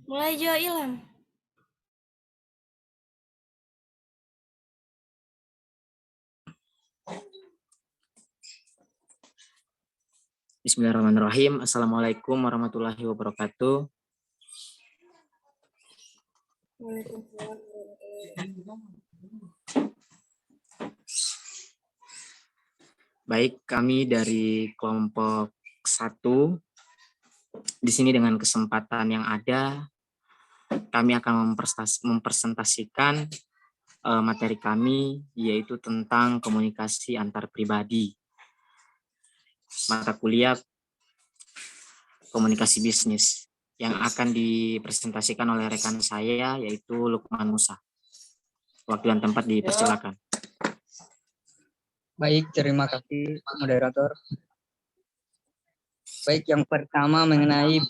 Mulai Jo Ilham. Bismillahirrahmanirrahim. Assalamualaikum warahmatullahi wabarakatuh. Waalaikumsalam. Baik, kami dari kelompok 1 di sini dengan kesempatan yang ada, kami akan mempresentasikan materi kami, yaitu tentang komunikasi antar pribadi. Mata kuliah komunikasi bisnis yang akan dipresentasikan oleh rekan saya, yaitu Lukman Musa. Waktu dan tempat dipersilakan. Baik, terima kasih moderator. Baik, yang pertama mengenai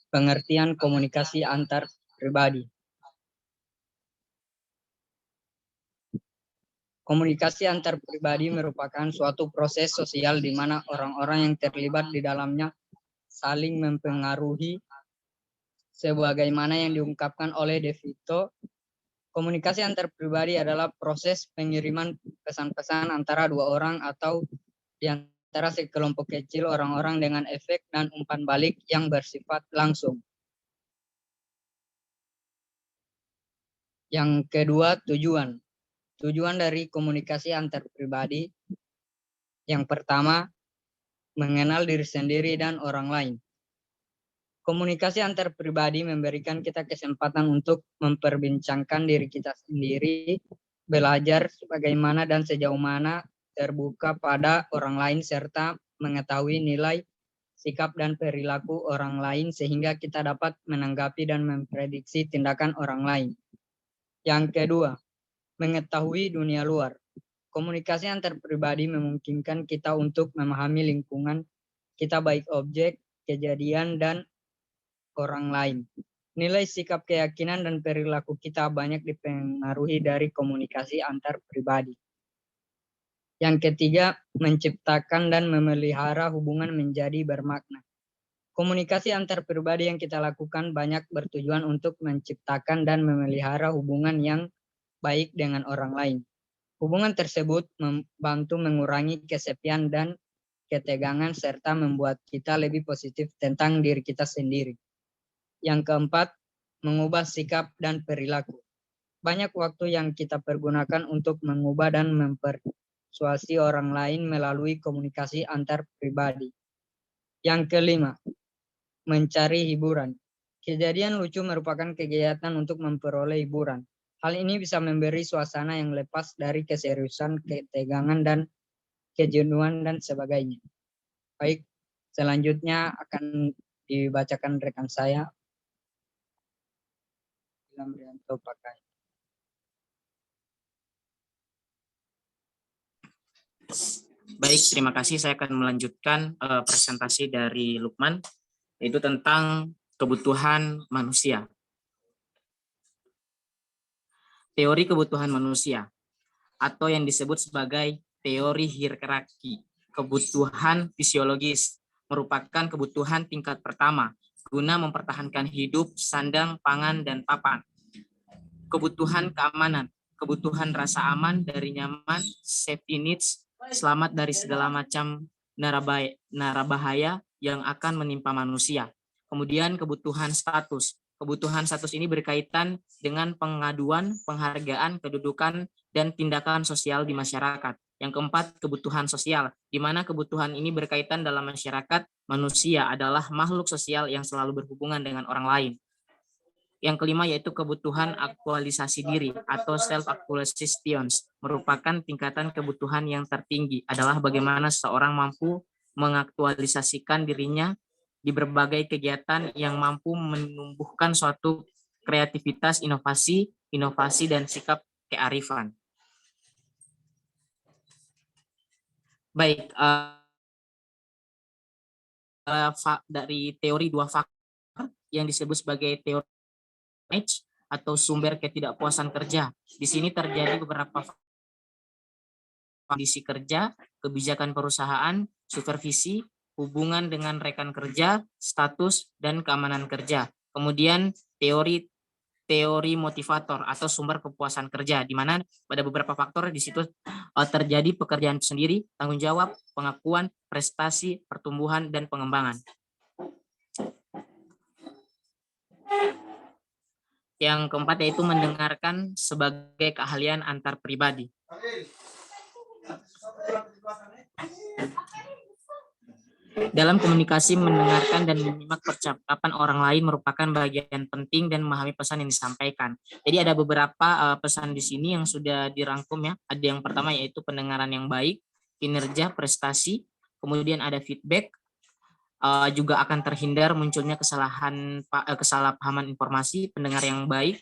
pengertian komunikasi antar pribadi. Komunikasi antar pribadi merupakan suatu proses sosial di mana orang-orang yang terlibat di dalamnya saling mempengaruhi sebagaimana yang diungkapkan oleh De Vito. Komunikasi antar pribadi adalah proses pengiriman pesan-pesan antara dua orang atau di antara sekelompok kecil orang-orang dengan efek dan umpan balik yang bersifat langsung. Yang kedua, tujuan. Tujuan dari komunikasi antar pribadi. Yang pertama, mengenal diri sendiri dan orang lain. Komunikasi antar pribadi memberikan kita kesempatan untuk memperbincangkan diri kita sendiri, belajar bagaimana dan sejauh mana terbuka pada orang lain, serta mengetahui nilai, sikap, dan perilaku orang lain sehingga kita dapat menanggapi dan memprediksi tindakan orang lain. Yang kedua, mengetahui dunia luar. Komunikasi antar pribadi memungkinkan kita untuk memahami lingkungan kita, baik objek, kejadian, dan orang lain. Nilai, sikap, keyakinan, dan perilaku kita banyak dipengaruhi dari komunikasi antar pribadi. Yang ketiga, menciptakan dan memelihara hubungan menjadi bermakna. Komunikasi antar pribadi yang kita lakukan banyak bertujuan untuk menciptakan dan memelihara hubungan yang baik dengan orang lain. Hubungan tersebut membantu mengurangi kesepian dan ketegangan serta membuat kita lebih positif tentang diri kita sendiri. Yang keempat, mengubah sikap dan perilaku. Banyak waktu yang kita pergunakan untuk mengubah dan mempersuasi orang lain melalui komunikasi antar pribadi. Yang kelima, mencari hiburan. Kejadian lucu merupakan kegiatan untuk memperoleh hiburan. Hal ini bisa memberi suasana yang lepas dari keseriusan, ketegangan, dan kejenuhan, dan sebagainya. Baik, selanjutnya akan dibacakan rekan saya. Pakai. Baik, terima kasih. Saya akan melanjutkan presentasi dari Lukman, yaitu tentang kebutuhan manusia. Teori kebutuhan manusia, atau yang disebut sebagai teori hierarki kebutuhan fisiologis, merupakan kebutuhan tingkat pertama guna mempertahankan hidup, sandang, pangan, dan papan. Kebutuhan keamanan, kebutuhan rasa aman dari nyaman, safety needs, selamat dari segala macam narabahaya yang akan menimpa manusia. Kemudian kebutuhan status. Kebutuhan status ini berkaitan dengan pengaduan, penghargaan, kedudukan, dan tindakan sosial di masyarakat. Yang keempat, kebutuhan sosial, di mana kebutuhan ini berkaitan dalam masyarakat. Manusia adalah makhluk sosial yang selalu berhubungan dengan orang lain. Yang kelima yaitu kebutuhan aktualisasi diri atau self-actualization, merupakan tingkatan kebutuhan yang tertinggi, adalah bagaimana seseorang mampu mengaktualisasikan dirinya di berbagai kegiatan yang mampu menumbuhkan suatu kreativitas, inovasi, dan sikap kearifan. Baik, dari teori dua faktor yang disebut sebagai teori atau sumber ketidakpuasan kerja. Di sini terjadi beberapa kondisi kerja, kebijakan perusahaan, supervisi, hubungan dengan rekan kerja, status, dan keamanan kerja. Kemudian teori motivator atau sumber kepuasan kerja, di mana pada beberapa faktor di situ terjadi pekerjaan sendiri, tanggung jawab, pengakuan, prestasi, pertumbuhan, dan pengembangan. Yang keempat yaitu mendengarkan sebagai keahlian antar pribadi. Dalam komunikasi, mendengarkan dan menyimak percakapan orang lain merupakan bagian penting dan memahami pesan yang disampaikan. Jadi ada beberapa pesan di sini yang sudah dirangkum ya. Ada yang pertama yaitu pendengaran yang baik, kinerja, prestasi, kemudian ada feedback, juga akan terhindar munculnya kesalahpahaman informasi. Pendengar yang baik,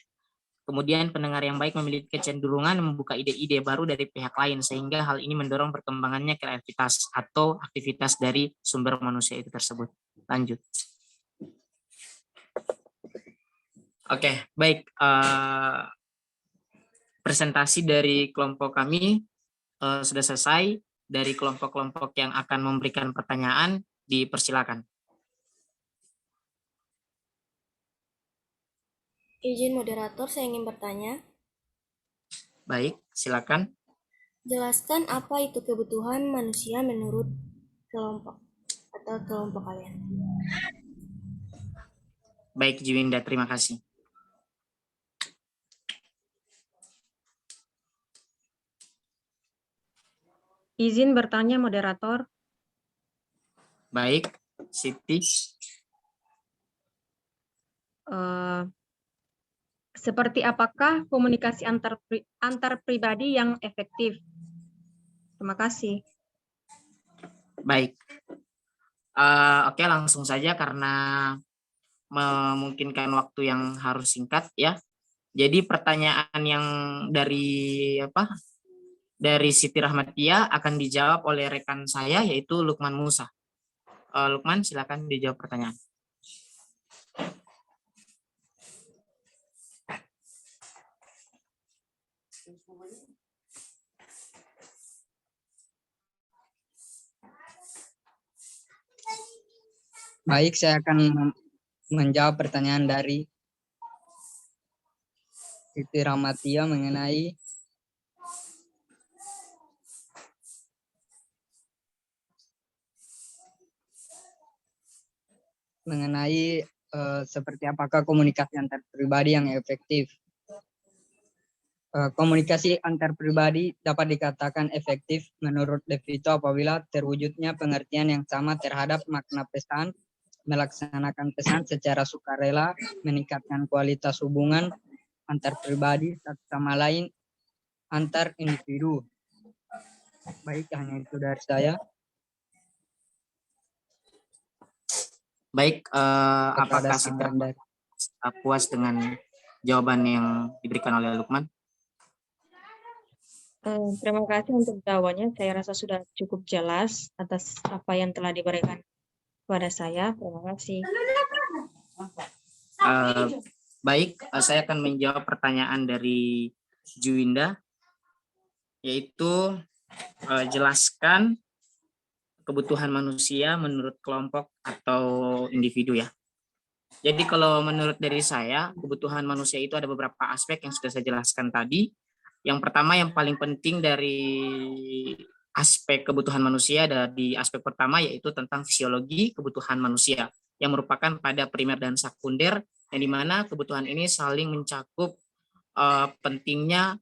kemudian pendengar yang baik memiliki kecenderungan membuka ide-ide baru dari pihak lain, sehingga hal ini mendorong perkembangannya kreativitas atau aktivitas dari sumber manusia itu tersebut. Lanjut. Oke, baik. Presentasi dari kelompok kami sudah selesai. Dari kelompok-kelompok yang akan memberikan pertanyaan, dipersilakan. Izin moderator, saya ingin bertanya. Baik, silakan. Jelaskan apa itu kebutuhan manusia menurut kelompok atau kelompok kalian. Baik, Jiwinda, terima kasih. Izin bertanya, moderator. Baik, Siti. Seperti apakah komunikasi antar pribadi yang efektif? Terima kasih. Baik. Oke, langsung saja karena memungkinkan waktu yang harus singkat ya. Jadi pertanyaan yang dari Siti Rahmatia akan dijawab oleh rekan saya yaitu Lukman Musa. Lukman, silakan dijawab pertanyaan. Baik, saya akan menjawab pertanyaan dari Siti Rahmatia mengenai seperti apakah komunikasi antar pribadi yang efektif. Komunikasi antar pribadi dapat dikatakan efektif menurut Devito apabila terwujudnya pengertian yang sama terhadap makna pesan, melaksanakan pesan secara sukarela, meningkatkan kualitas hubungan antar pribadi satu sama lain, antar individu. Baik, hanya itu dari saya. Baik, apakah Siti puas dengan jawaban yang diberikan oleh Lukman? Terima kasih untuk jawabannya. Saya rasa sudah cukup jelas atas apa yang telah diberikan kepada saya. Terima kasih. Baik, saya akan menjawab pertanyaan dari Juwinda, yaitu jelaskan kebutuhan manusia menurut kelompok atau individu ya. Jadi kalau menurut dari saya, kebutuhan manusia itu ada beberapa aspek yang sudah saya jelaskan tadi. Yang pertama yang paling penting dari aspek kebutuhan manusia ada di aspek pertama yaitu tentang fisiologi kebutuhan manusia yang merupakan pada primer dan sekunder, yang dimana kebutuhan ini saling mencakup pentingnya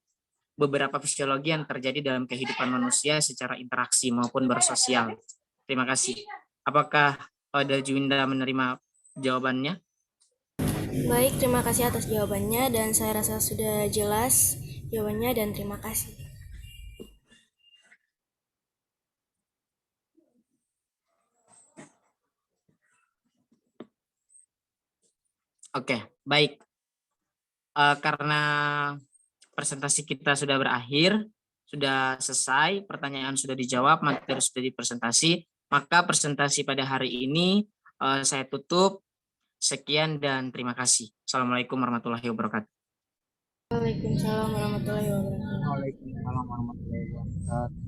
beberapa fisiologi yang terjadi dalam kehidupan manusia secara interaksi maupun bersosial. Terima kasih. Apakah ada Juwinda menerima jawabannya? Baik, terima kasih atas jawabannya dan saya rasa sudah jelas jawabannya dan terima kasih. Oke, baik. Karena presentasi kita sudah berakhir, sudah selesai, pertanyaan sudah dijawab, materi sudah dipresentasi, maka presentasi pada hari ini saya tutup. Sekian dan terima kasih. Assalamualaikum warahmatullahi wabarakatuh. Waalaikumsalam warahmatullahi wabarakatuh. Waalaikumsalam warahmatullahi wabarakatuh.